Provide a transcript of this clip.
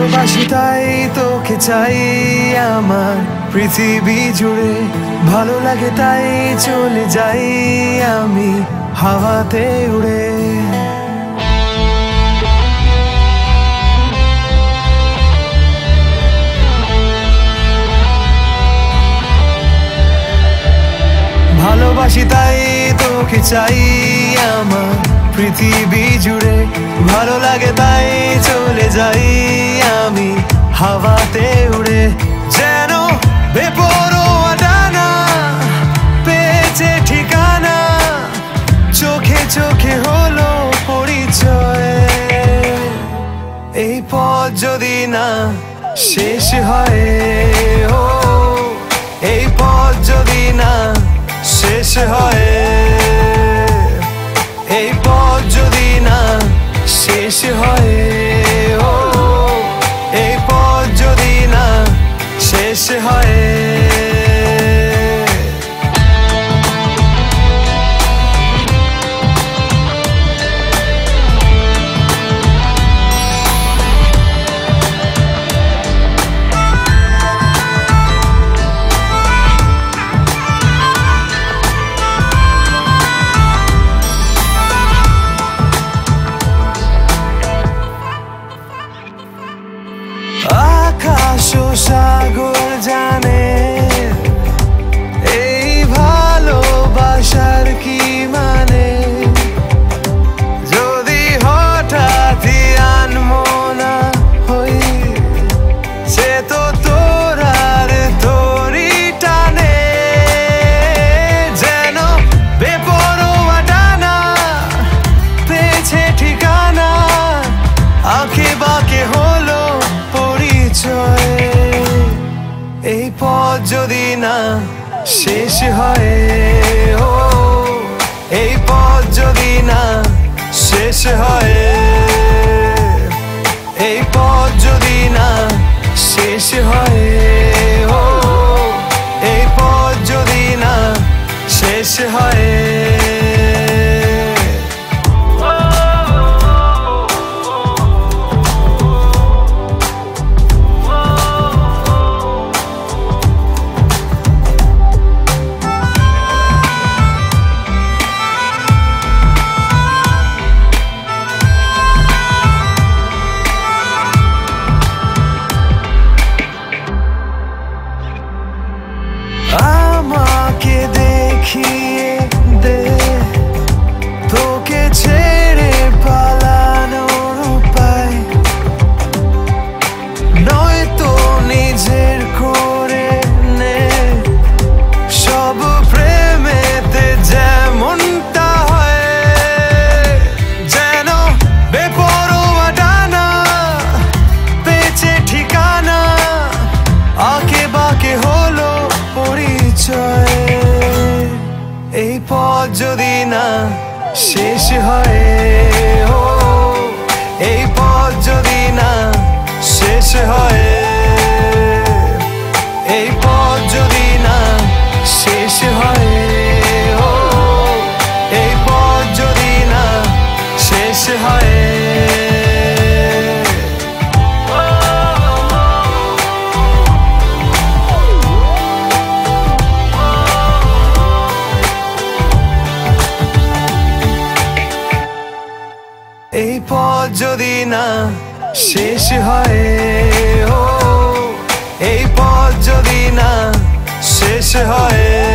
ভালোবাসি তাই তোকে চাই আমার পৃথিবী জুড়ে, ভালো লাগে তাই চলে যাই আমি হাওয়াতে উড়ে। ভালোবাসি তাই তোকে চাই আমার পৃথিবী জুড়ে, ভালো লাগে তাই চলে যাই আমি হাওয়াতে উড়ে। যেন বেপরোয়া ডানা পেয়েছে ঠিকানা, চোখে চোখে হলো পরিচয়। এই পথ যদি না শেষ হয়, ও এই পথ যদি না শেষ হয়, এই পথ যদি না শেষ হয়, ও এই পথ যদি না শেষ হয়। আকাশ ও সাগর জানে এই ভালোবাসার কি মানে, যদি হঠাৎই আনমনা হই সে তো তোর আর তোরই টানে। যেন বেপরোয়া ডানা পেয়েছে ঠিকানা, আঁকে বাঁকে হলো পরিচয়। এই পথ যদি না শেষ হয়, ও এই পথ যদি না শেষ হয়, এই পথ যদি না শেষ হয়, ও এই পথ যদি না শেষ হয়। আমাকে দেখিয়ে দে তোকে ছেড়ে পালানোর উপায়, নয়তো নিজের করে নে সব প্রেমেতে যেমনটা হয়। যেন বেপরোয়া ডানা পেয়েছে ঠিকানা, আঁকে বাঁকে হলো পরিচয়। এই পথ যদি না শেষ হয়, ও এই পথ যদি না শেষ হয়, এই পথ যদি না শেষ হয়, ও এই পথ যদি না শেষ হয়। এই পথ যদি না শেষ হয়, ও এই পথ যদি না শেষ হয়।